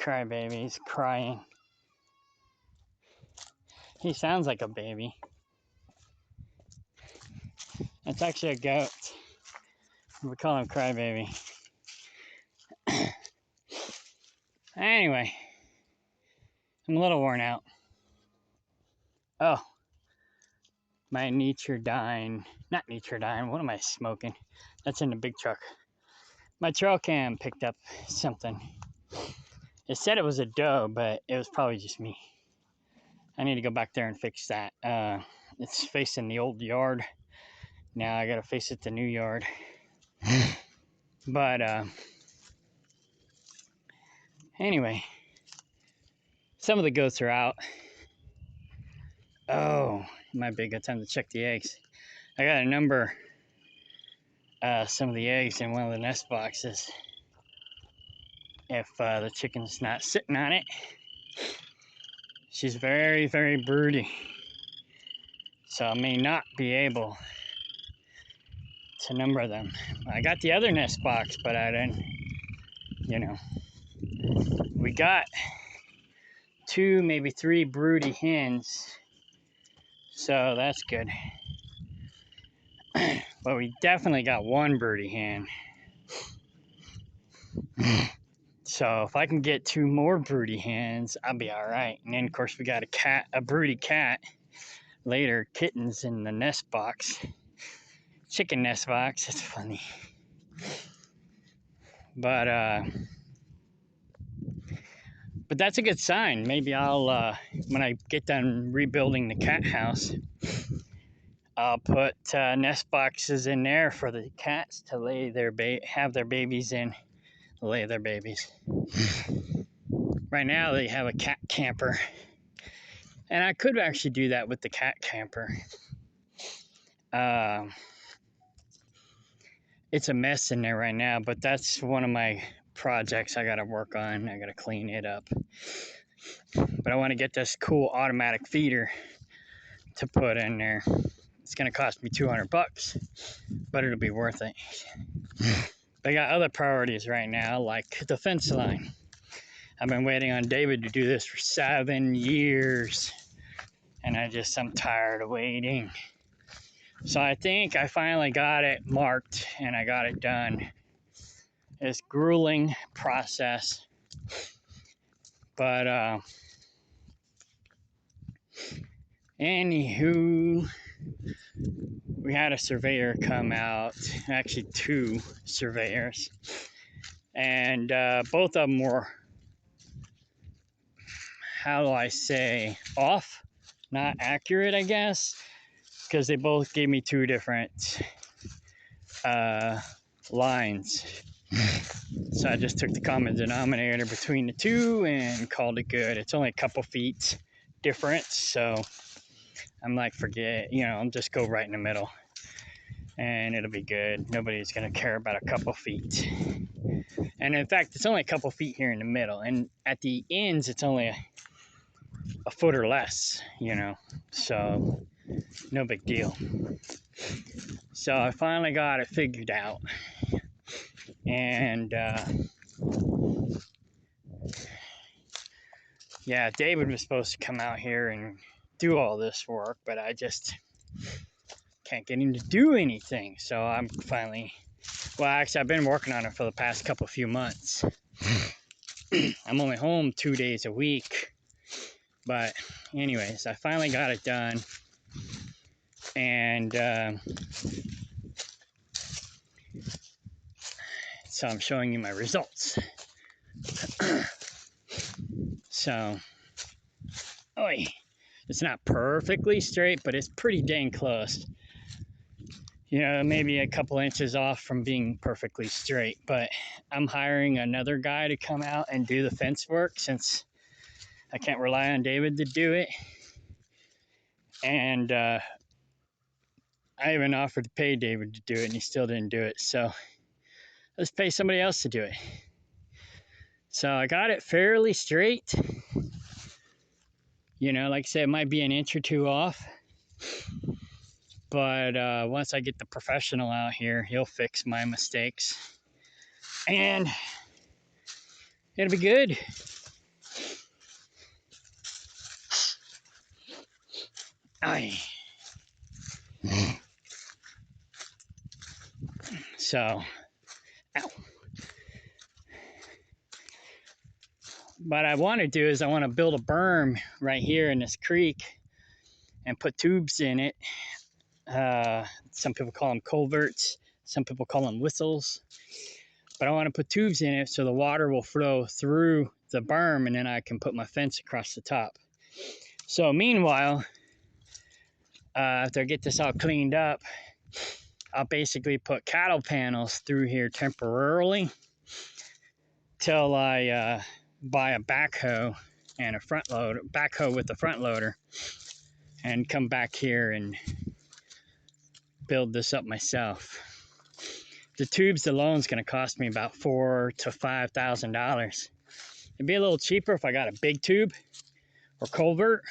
crybaby. He's crying. He sounds like a baby. It's actually a goat. We call him crybaby. Anyway, I'm a little worn out. Oh, my Nutridyne, not Nutridyne, what am I smoking? That's in the big truck. My trail cam picked up something. It said it was a doe, but it was probably just me. I need to go back there and fix that. It's facing the old yard. Now I gotta face it the new yard. But anyway, some of the goats are out. Oh, it might be a good time to check the eggs. I got to number some of the eggs in one of the nest boxes. If the chicken's not sitting on it. She's very, very broody. So I may not be able to number them. I got the other nest box, but I didn't, you know. We got 2, maybe 3 broody hens. So that's good. But we definitely got 1 broody hen. So if I can get 2 more broody hens, I'll be all right. And then of course we got a broody cat. Later, kittens in the nest box. Chicken nest box. It's funny. But that's a good sign. Maybe I'll when I get done rebuilding the cat house, I'll put nest boxes in there for the cats to lay their have their babies in. Lay their babies. Right now they have a cat camper. And I could actually do that with the cat camper. It's a mess in there right now, but that's one of my projects I gotta work on. I gotta clean it up. But I want to get this cool automatic feeder to put in there. It's gonna cost me $200, but it'll be worth it. But I got other priorities right now, like the fence line. I've been waiting on David to do this for 7 years, and I'm tired of waiting. So I think I finally got it marked and I got it done. It's a grueling process, but anywho, we had a surveyor come out, actually 2 surveyors, and both of them were, how do I say, off, not accurate, I guess, because they both gave me 2 different lines. So I just took the common denominator between the 2 and called it good. It's only a couple feet difference, so I'm like, forget, I'll just go right in the middle and it'll be good. Nobody's gonna care about a couple feet. And in fact, it's only a couple feet here in the middle, and at the ends it's only a foot or less, so no big deal. So I finally got it figured out, and yeah, David was supposed to come out here and do all this work, but I just can't get him to do anything. So I'm finally, actually I've been working on it for the past few months. I'm only home 2 days a week, but anyways, I finally got it done, and so I'm showing you my results. So, it's not perfectly straight, but it's pretty dang close. Maybe a couple inches off from being perfectly straight, but I'm hiring another guy to come out and do the fence work since I can't rely on David to do it. And I even offered to pay David to do it, and he still didn't do it. So let's pay somebody else to do it. So I got it fairly straight. Like I said, it might be an inch or 2 off. But once I get the professional out here, he'll fix my mistakes. And it'll be good. Aye. So, ow. What I want to do is I want to build a berm right here in this creek and put tubes in it. Some people call them culverts. Some people call them whistles. But I want to put tubes in it so the water will flow through the berm, and then I can put my fence across the top. So meanwhile, after I get this all cleaned up, I'll basically put cattle panels through here temporarily till I buy a backhoe and a front loader, backhoe with a front loader, and come back here and build this up myself. The tubes alone is going to cost me about $4,000 to $5,000. It'd be a little cheaper if I got a big tube or culvert,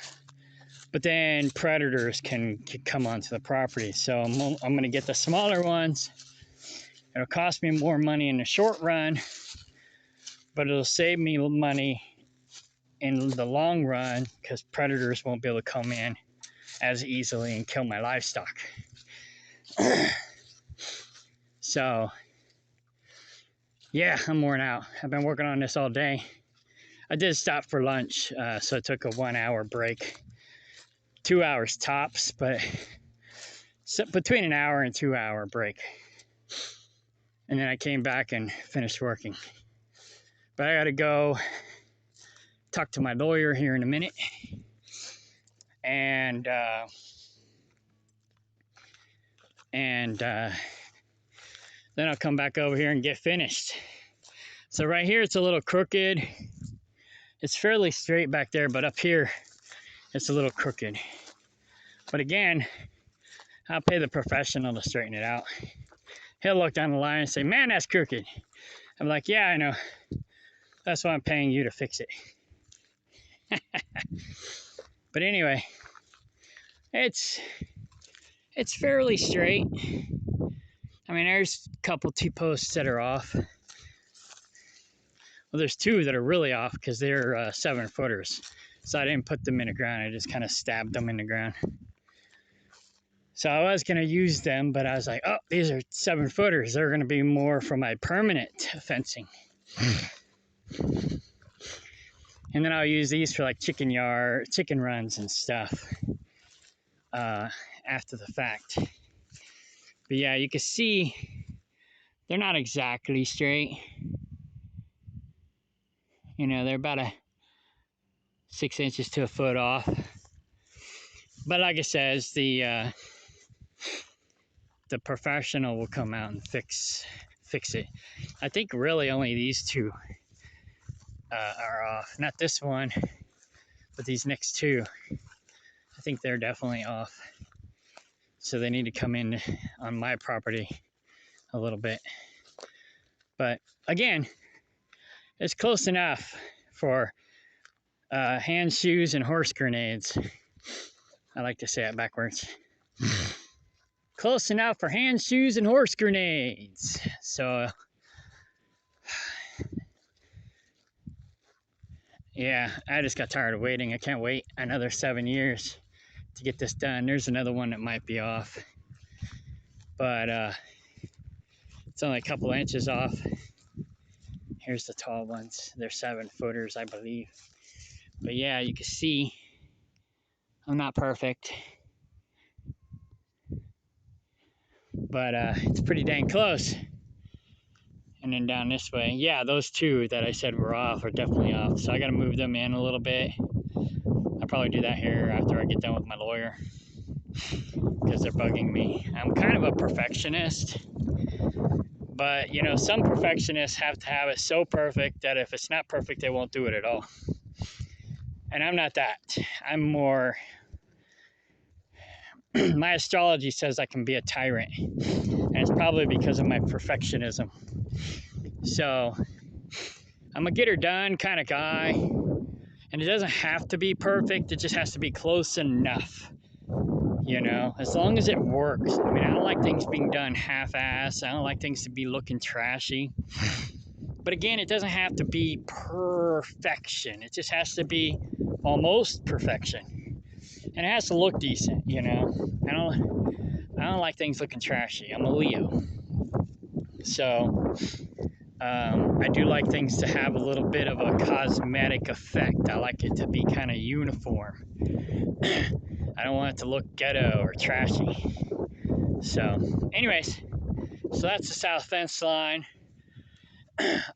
but then predators can come onto the property. So I'm going to get the smaller ones. It'll cost me more money in the short run, but it'll save me money in the long run because predators won't be able to come in as easily and kill my livestock. So, yeah, I'm worn out. I've been working on this all day. I did stop for lunch, so I took a 1 hour break. 2 hours tops, but between an hour and 2 hour break. And then I came back and finished working. But I gotta go talk to my lawyer here in a minute. And then I'll come back over here and get finished. So right here, it's a little crooked. It's fairly straight back there, but up here, it's a little crooked. But again, I'll pay the professional to straighten it out. He'll look down the line and say, man, that's crooked. I'm like, yeah, I know. That's why I'm paying you to fix it. But anyway, it's fairly straight. I mean, there's a couple T-posts that are off. Well, there's two that are really off because they're 7-footers. So I didn't put them in the ground. I just kind of stabbed them in the ground. So I was going to use them, but I was like, oh, these are 7-footers. They're going to be more for my permanent fencing. And then I'll use these for like chicken runs and stuff after the fact. But yeah, you can see they're not exactly straight. You know, they're about 6 inches to a foot off. But like I said, the professional will come out and fix it. I think really only these two are off. Not this one, but these next two. I think they're definitely off. So they need to come in on my property a little bit. But again, it's close enough for hand shoes and horse grenades. I like to say it backwards. Close enough for hand shoes and horse grenades. So, yeah, I just got tired of waiting. I can't wait another 7 years to get this done. There's another one that might be off. But it's only a couple inches off. Here's the tall ones. They're 7-footers, I believe. But yeah, you can see I'm not perfect. But it's pretty dang close. And then down this way, yeah, those two that I said were off are definitely off. So I got to move them in a little bit. I'll probably do that here after I get done with my lawyer, because they're bugging me. I'm kind of a perfectionist, but you know, some perfectionists have to have it so perfect that if it's not perfect, they won't do it at all. And I'm not that. I'm more, my astrology says I can be a tyrant, and it's probably because of my perfectionism. So I'm a get her done kind of guy, and it doesn't have to be perfect. It just has to be close enough, you know, as long as it works. I mean, I don't like things being done half-ass. I don't like things to be looking trashy. But again, it doesn't have to be perfection. It just has to be almost perfection. and it has to look decent. You know, I don't like things looking trashy. I'm a Leo, so I do like things to have a little bit of a cosmetic effect. I like it to be kind of uniform. I don't want it to look ghetto or trashy. So, anyways, so that's the south fence line.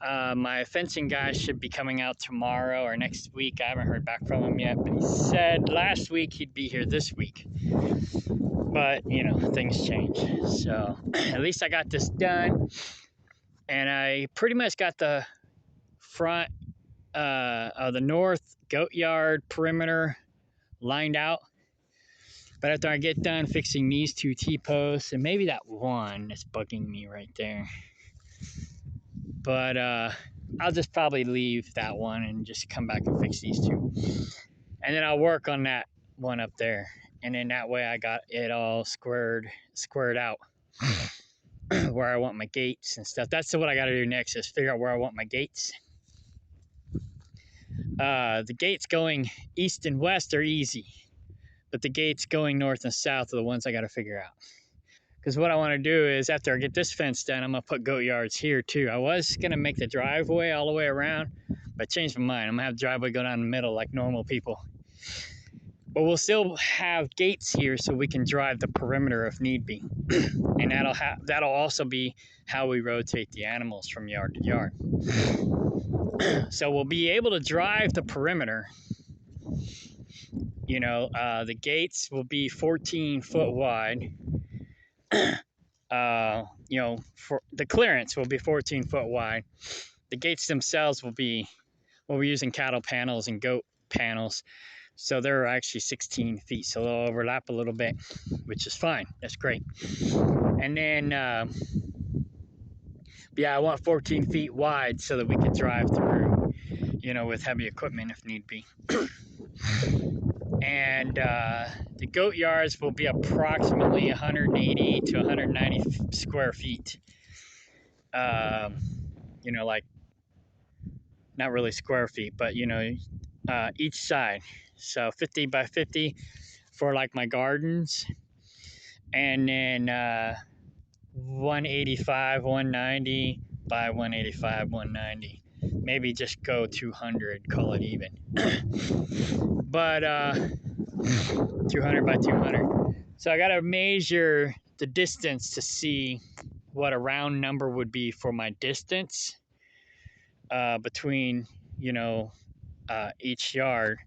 My fencing guy should be coming out tomorrow or next week. I haven't heard back from him yet, but he said last week he'd be here this week. But, you know, things change. So, at least I got this done. And I pretty much got the front of the north goat yard perimeter lined out. But after I get done fixing these two T-posts and maybe that one that's bugging me right there, but I'll just probably leave that one and just come back and fix these two. And then I'll work on that one up there. And then that way I got it all squared out where I want my gates and stuff. That's what I got to do next is figure out where I want my gates. The gates going east and west are easy, but the gates going north and south are the ones I got to figure out. Because what I want to do is after I get this fence done, I'm going to put goat yards here too. I was going to make the driveway all the way around, but I changed my mind. I'm going to have the driveway go down the middle like normal people. But we'll still have gates here so we can drive the perimeter if need be. And that'll also be how we rotate the animals from yard to yard. So we'll be able to drive the perimeter. You know, the gates will be 14 foot wide. You know, for the clearance will be 14 foot wide. The gates themselves will be, we're using cattle panels and goat panels. So they're actually 16 feet. So they'll overlap a little bit, which is fine. That's great. And then, yeah, I want 14 feet wide so that we can drive through, you know, with heavy equipment if need be. And the goat yards will be approximately 180 to 190 square feet. You know, like, not really square feet, but, you know, each side. So 50 by 50 for like my gardens. And then 185, 190 by 185, 190. Maybe just go 200, call it even. But 200 by 200. So I got to measure the distance to see what a round number would be for my distance between, you know, each yard.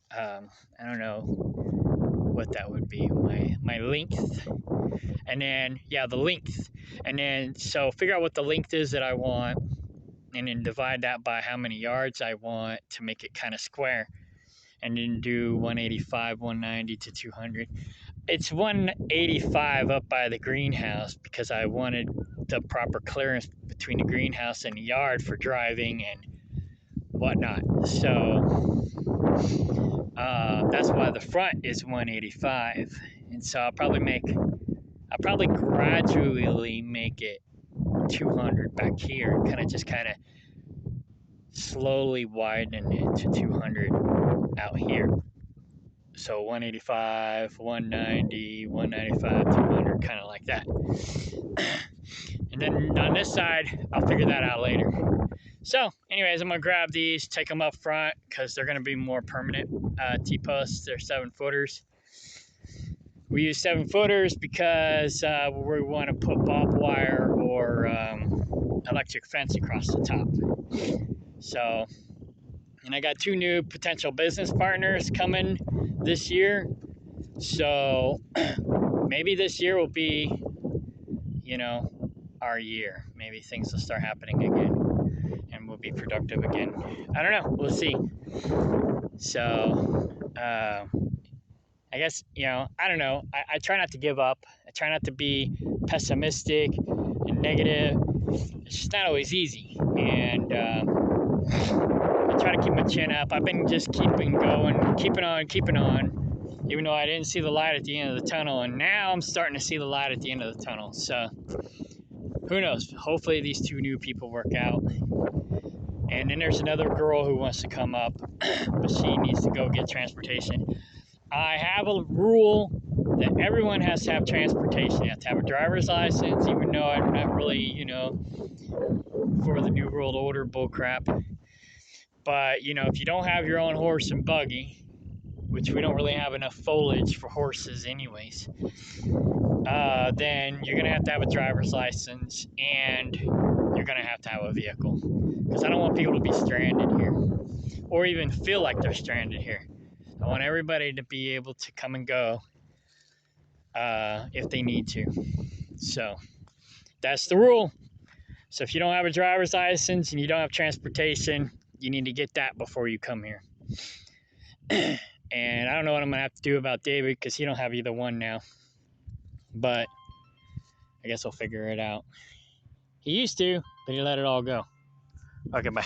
I don't know what that would be, my length. And then, yeah, the length. And then, so figure out what the length is that I want, and then divide that by how many yards I want to make it kind of square. And then do 185, 190 to 200. It's 185 up by the greenhouse because I wanted the proper clearance between the greenhouse and the yard for driving and whatnot. So that's why the front is 185. And so I'll probably gradually make it 200 back here, kind of slowly widen it to 200 out here. So 185, 190, 195, 200, kind of like that. And then on this side, I'll figure that out later. So anyways, I'm going to grab these, take them up front because they're going to be more permanent T-posts. They're 7-footers. We use 7-footers because we want to put barbed wire or electric fence across the top. So, and I got 2 new potential business partners coming this year. So maybe this year will be, you know, our year. Maybe things will start happening again and we'll be productive again. I don't know. We'll see. So, I guess, you know, I don't know. I try not to give up. I try not to be pessimistic and negative. It's just not always easy. And I try to keep my chin up. I've been just keeping going, keeping on, even though I didn't see the light at the end of the tunnel. And now I'm starting to see the light at the end of the tunnel. So who knows? Hopefully these 2 new people work out. And then there's another girl who wants to come up, but she needs to go get transportation. I have a rule that everyone has to have transportation. You have to have a driver's license, even though I'm not really, for the New World Order bullcrap. But, if you don't have your own horse and buggy, which we don't really have enough foliage for horses, anyways, then you're going to have a driver's license and you're going to have a vehicle. Because I don't want people to be stranded here or even feel like they're stranded here. I want everybody to be able to come and go if they need to. So that's the rule. So if you don't have a driver's license and you don't have transportation, you need to get that before you come here. And I don't know what I'm going to have to do about David because he don't have either one now. But I guess we'll figure it out. He used to, but he let it all go. Okay, bye.